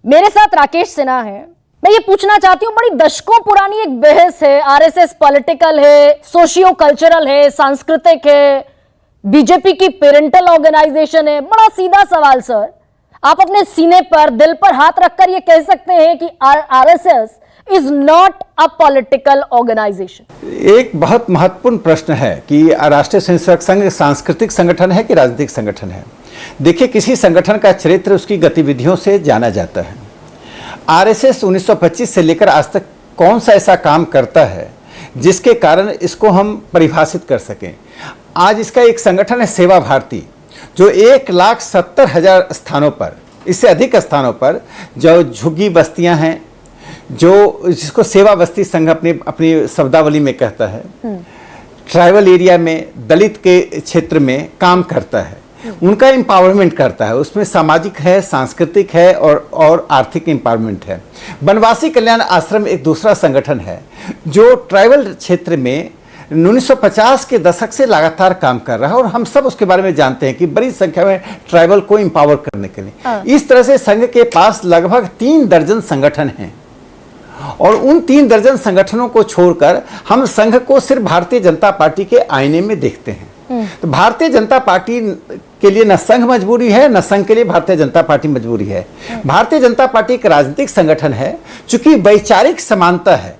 मेरे साथ राकेश सिन्हा है। मैं ये पूछना चाहती हूँ, बड़ी दशकों पुरानी एक बहस है, आरएसएस पॉलिटिकल है, सोशियो कल्चरल है, सांस्कृतिक है, बीजेपी की पेरेंटल ऑर्गेनाइजेशन है। बड़ा सीधा सवाल सर, आप अपने सीने पर दिल पर हाथ रखकर ये कह सकते हैं कि RSS is not a political organisation? एक बहुत महत्वपूर्ण प्रश्न है कि राष्ट्रीय स्वयंसेवक संघ सांस्कृतिक संगठन है कि राजनीतिक संगठन है। देखिए, किसी संगठन का चरित्र उसकी गतिविधियों से जाना जाता है। आरएसएस 1925 से लेकर आज तक कौन सा ऐसा काम करता है जिसके कारण इसको हम परिभाषित कर सकें। आज इसका एक संगठन है सेवा भारती, जो 1,70,000 स्थानों पर, इससे अधिक स्थानों पर जो झुग्गी बस्तियां हैं, जो जिसको सेवा बस्ती संघ अपनी शब्दावली में कहता है, ट्राइबल एरिया में, दलित के क्षेत्र में काम करता है, उनका एम्पावरमेंट करता है। उसमें सामाजिक है, सांस्कृतिक है और आर्थिक एम्पावरमेंट है। वनवासी कल्याण आश्रम एक दूसरा संगठन है जो ट्राइबल क्षेत्र में 1950 के दशक से लगातार काम कर रहा है, और हम सब उसके बारे में जानते हैं कि बड़ी संख्या में ट्राइबल को एम्पावर करने के लिए। इस तरह से संघ के पास लगभग 3 दर्जन संगठन हैं, और उन 3 दर्जन संगठनों को छोड़कर हम संघ को सिर्फ भारतीय जनता पार्टी के आईने में देखते हैं। तो भारतीय जनता पार्टी के लिए न संघ मजबूरी है, न संघ के लिए भारतीय जनता पार्टी मजबूरी है। भारतीय जनता पार्टी एक राजनीतिक संगठन है। चूंकि वैचारिक समानता है,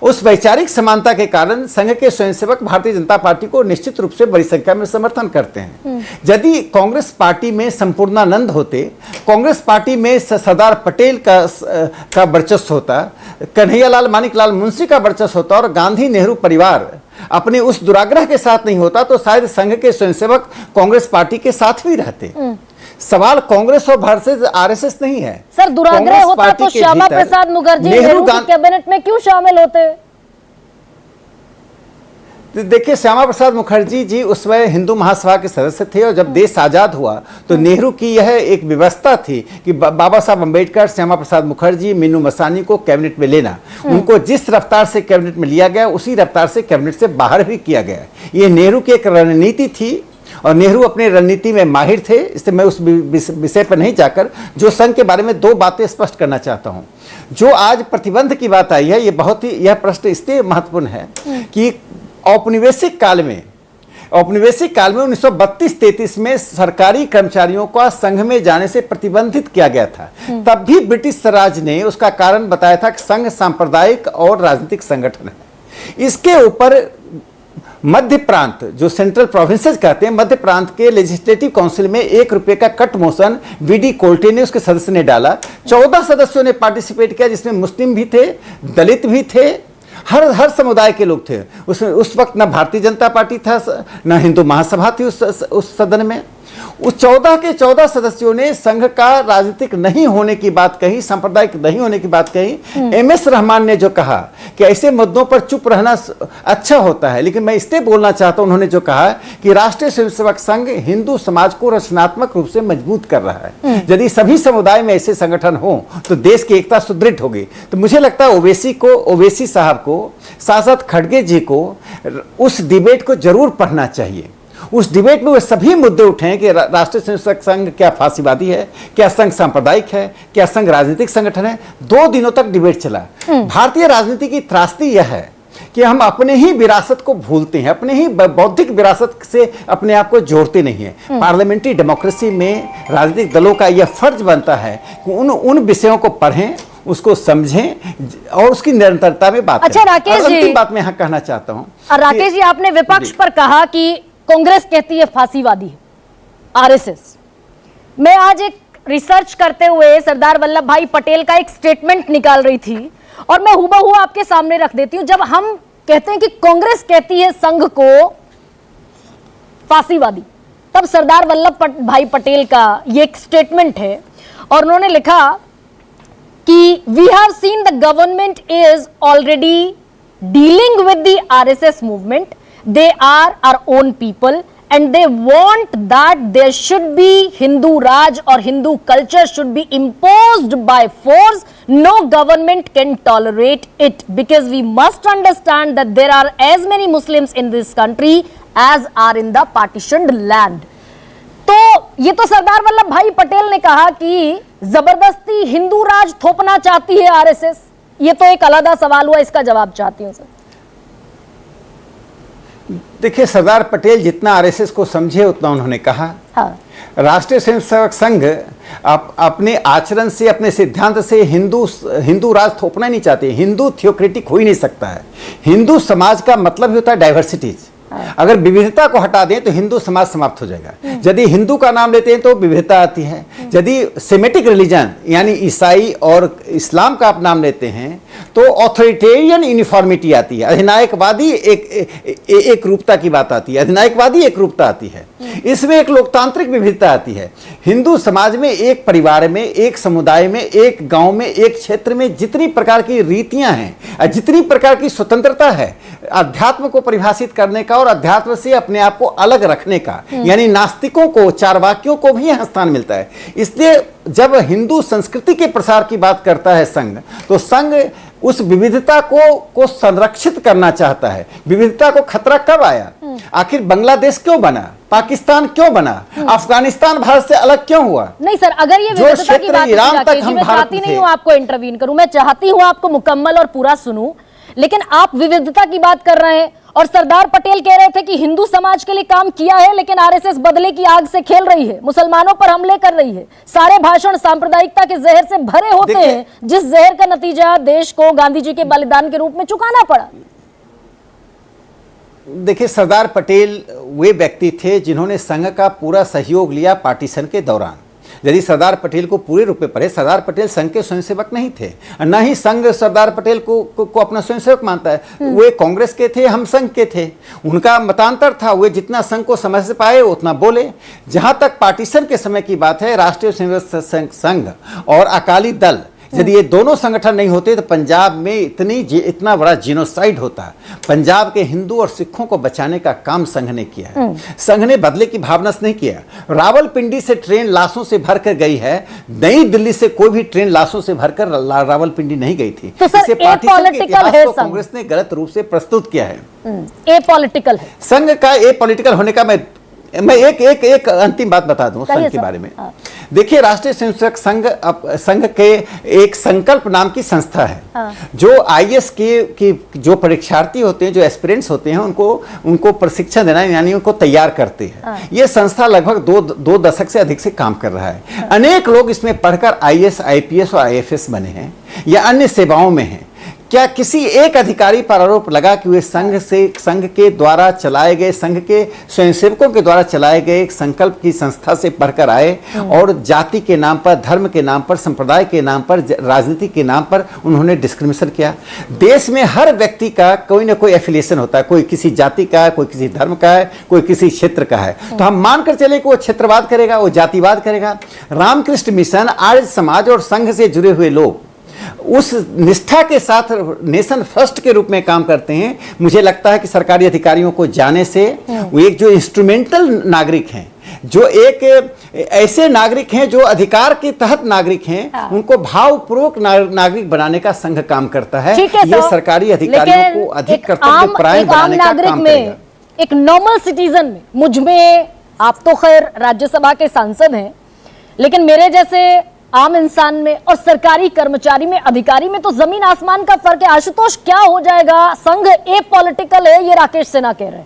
उस वैचारिक समानता के कारण संघ के स्वयंसेवक भारतीय जनता पार्टी को निश्चित रूप से बड़ी संख्या में समर्थन करते हैं। यदि कांग्रेस पार्टी में संपूर्णानंद होते, कांग्रेस पार्टी में सरदार पटेल का वर्चस्व होता, कन्हैयालाल मानिकलाल मुंशी का वर्चस्व होता, और गांधी नेहरू परिवार अपने उस दुराग्रह के साथ नहीं होता, तो शायद संघ के स्वयंसेवक कांग्रेस पार्टी के साथ भी रहते। सवाल कांग्रेस और वर्सेस आरएसएस नहीं है सर। दुराग्रह होता तो श्यामा प्रसाद मुखर्जी नेहरू की कैबिनेट में क्यों शामिल होते? देखिए, श्यामा प्रसाद मुखर्जी जी उस समय हिंदू महासभा के सदस्य थे, और जब देश आजाद हुआ तो नेहरू की यह एक व्यवस्था थी कि बाबा साहब अम्बेडकर, श्यामा प्रसाद मुखर्जी, मीनू मसानी को कैबिनेट में लेना। उनको जिस रफ्तार से कैबिनेट में लिया गया, उसी रफ्तार से कैबिनेट से बाहर भी किया गया। ये नेहरू की एक रणनीति थी, और नेहरू अपने रणनीति में माहिर थे। इससे मैं उस विषय पर नहीं जाकर जो संघ के बारे में 2 बातें स्पष्ट करना चाहता हूं। जो आज प्रतिबंध की बात आई है, यह प्रश्न इसलिए महत्वपूर्ण है कि औपनिवेशिक काल में 1932-33 में सरकारी कर्मचारियों का संघ में जाने से प्रतिबंधित किया गया था। तब भी ब्रिटिश राज ने उसका कारण बताया था कि संघ सांप्रदायिक और राजनीतिक संगठन है। इसके ऊपर मध्य प्रांत, जो सेंट्रल प्रोविंसेस कहते हैं, मध्य प्रांत के लेजिस्लेटिव काउंसिल में ₹1 का कट मोशन वीडी कोल्टे ने, उसके सदस्य ने डाला। 14 सदस्यों ने पार्टिसिपेट किया, जिसमें मुस्लिम भी थे, दलित भी थे, हर समुदाय के लोग थे। उसमें उस वक्त न भारतीय जनता पार्टी था, न हिंदू महासभा थी उस सदन में। उस 14 के 14 सदस्यों ने संघ का राजनीतिक नहीं होने की बात कही, सांप्रदायिक नहीं होने की बात कही। एमएस रहमान ने जो कहा कि ऐसे मुद्दों पर चुप रहना अच्छा होता है, लेकिन मैं इसलिए बोलना चाहता हूं, उन्होंने जो कहा कि राष्ट्रीय स्वयंसेवक संघ हिंदू समाज को रचनात्मक रूप से मजबूत कर रहा है। यदि सभी समुदाय में ऐसे संगठन हो तो देश की एकता सुदृढ़ होगी। तो मुझे लगता है ओवैसी साहब को, साथ साथ खड़गे जी को उस डिबेट को जरूर पढ़ना चाहिए। उस डिबेट में वे सभी मुद्दे उठे कि राष्ट्रीय स्वयंसेवक संघ क्या फांसीवादी है, क्या संघ सांप्रदायिक है, क्या संघ राजनीतिक संगठन है। 2 दिनों तक डिबेट चला। भारतीय राजनीति की त्रासदी यह है कि हम अपने ही विरासत को भूलते हैं, अपने ही बौद्धिक विरासत से अपने आप को जोड़ते नहीं है। पार्लियामेंट्री डेमोक्रेसी में राजनीतिक दलों का यह फर्ज बनता है कि उन विषयों को पढ़ें, उसको समझें और उसकी निरंतरता में बात अच्छा, करें। राकेश जी, अंतिम बात मैं यहाँ कहना चाहता हूँ। राकेश जी, आपने विपक्ष पर कहा कि कांग्रेस कहती है फांसीवादी है आरएसएस। मैं आज एक रिसर्च करते हुए सरदार वल्लभ भाई पटेल का एक स्टेटमेंट निकाल रही थी, और मैं हुबहू आपके सामने रख देती हूं। जब हम कहते हैं कि कांग्रेस कहती है संघ को फांसीवादी, तब सरदार वल्लभ भाई पटेल का ये एक स्टेटमेंट है, और उन्होंने लिखा कि we have seen the government is already dealing with the RSS movement. They are our own people, and they want that there should be Hindu Raj, or Hindu culture should be imposed by force. No government can tolerate it, because we must understand that there are as many Muslims in this country as are in the partitioned land. तो ये तो सरदार वल्लभ भाई पटेल ने कहा कि जबरदस्ती हिंदू राज थोपना चाहती है आरएसएस। ये तो एक अलग सवाल हुआ, इसका जवाब चाहती हूं सर। देखिए, सरदार पटेल जितना आरएसएस को समझे उतना उन्होंने कहा। हाँ। राष्ट्रीय स्वयंसेवक संघ अपने आचरण से, अपने सिद्धांत से हिंदू राज थोपना नहीं चाहते। हिंदू थियोक्रेटिक हो ही नहीं सकता है। हिंदू समाज का मतलब ही होता है डाइवर्सिटीज। अगर विविधता को हटा दें तो हिंदू समाज समाप्त हो जाएगा। यदि हिंदू का नाम लेते हैं तो विविधता आती है। यदि सेमेटिक रिलीजन यानी ईसाई और इस्लाम का आप नाम लेते हैं तो ऑथोरिटेरियन यूनिफॉर्मिटी आती है। अधिनायकवादी एक रूपता की बात आती है। अधिनायकवादी एक रूपता आती है। इसमें एक लोकतांत्रिक विविधता आती है। हिंदू समाज में, एक परिवार में, एक समुदाय में, एक गांव में, एक क्षेत्र में जितनी प्रकार की रीतियां हैं, जितनी प्रकार की स्वतंत्रता है अध्यात्म को परिभाषित करने का और अध्यात्म से अपने आप को अलग रखने का, यानी नास्तिकों को, चारवाकियों को भी यह स्थान मिलता है। इसलिए जब हिंदू संस्कृति के प्रसार की बात करता है संघ, तो संघ उस विविधता को संरक्षित करना चाहता है। विविधता को खतरा कब आया? आखिर बांग्लादेश क्यों बना? पाकिस्तान क्यों बना? अफगानिस्तान भारत से अलग क्यों हुआ? नहीं सर, अगर ये विविधता की बात मैं चाहती नहीं हूं आपको इंटरवीन करूं, मैं चाहती हूं आपको मुकम्मल और पूरा सुनूं, लेकिन आप विविधता की बात कर रहे हैं और सरदार पटेल कह रहे थे कि हिंदू समाज के लिए काम किया है, लेकिन आरएसएस बदले की आग से खेल रही है, मुसलमानों पर हमले कर रही है। सारे भाषण सांप्रदायिकता के जहर से भरे होते हैं, जिस जहर का नतीजा देश को गांधी जी के बलिदान के रूप में चुकाना पड़ा। देखिए, सरदार पटेल वे व्यक्ति थे जिन्होंने संघ का पूरा सहयोग लिया पार्टीशन के दौरान। यदि सरदार पटेल को पूरे रूप में पढ़े, सरदार पटेल संघ के स्वयंसेवक नहीं थे, न ही संघ सरदार पटेल को अपना स्वयंसेवक मानता है। वे कांग्रेस के थे, हम संघ के थे। उनका मतांतर था। वे जितना संघ को समझ से पाए उतना बोले। जहां तक पार्टीशन के समय की बात है, राष्ट्रीय स्वयंसेवक संघ और अकाली दल, यदि ये दोनों संगठन नहीं होते तो पंजाब में इतना बड़ा जीनोसाइड होता। पंजाब के हिंदू और सिखों को बचाने का काम संघ ने किया है। संघ ने बदले की भावना से नहीं किया। रावलपिंडी से ट्रेन लाशों से भरकर गई है, नई दिल्ली से कोई भी ट्रेन लाशों से भरकर रावलपिंडी नहीं गई थी। तो सर, कांग्रेस ने गलत रूप से प्रस्तुत किया है। एपॉलिटिकल है संघ का। एपॉलिटिकल होने का मैं एक अंतिम बात बता दूं संघ के बारे में। देखिए, राष्ट्रीय स्वयंसेवक संघ के एक संकल्प नाम की संस्था है, जो आईएएस की जो परीक्षार्थी होते हैं, जो एस्पिरेंट्स होते हैं, उनको प्रशिक्षण देना, यानी उनको तैयार करते हैं। ये संस्था लगभग दो दशक से अधिक से काम कर रहा है। अनेक लोग इसमें पढ़कर आईएएस, आईपीएस और आईएफएस बने हैं या अन्य सेवाओं में हैं। क्या किसी एक अधिकारी पर आरोप लगा कि वे संघ के द्वारा चलाए गए, संघ के स्वयंसेवकों के द्वारा चलाए गए एक संकल्प की संस्था से पढ़कर आए और जाति के नाम पर, धर्म के नाम पर, संप्रदाय के नाम पर, राजनीति के नाम पर उन्होंने डिस्क्रिमिनेशन किया? देश में हर व्यक्ति का कोई ना कोई एफिलिएशन होता है। कोई किसी जाति का है, कोई किसी धर्म का है, कोई किसी क्षेत्र का है। तो हम मानकर चले कि वो क्षेत्रवाद करेगा, वो जातिवाद करेगा। रामकृष्ण मिशन, आर्य समाज और संघ से जुड़े हुए लोग उस निष्ठा के साथ नेशन फर्स्ट के रूप में काम करते हैं। मुझे लगता है कि सरकारी अधिकारियों को जाने से वो एक जो इंस्ट्रूमेंटल नागरिक हैं, जो एक ऐसे नागरिक हैं जो अधिकार के तहत नागरिक हैं, उनको भावपूर्वक नागरिक बनाने का संघ काम करता है। ये सरकारी अधिकारियों को अधिक कर्तव्य परायण बनाने का काम करेगा। एक नॉर्मल सिटीजन में, मुझ में, आप तो खैर राज्यसभा के सांसद हैं, लेकिन मेरे जैसे आम इंसान में और सरकारी कर्मचारी में, अधिकारी में तो जमीन आसमान का फर्क है। आशुतोष, क्या हो जाएगा? संघ एपॉलिटिकल है, ये राकेश सिन्हा कह रहे हैं।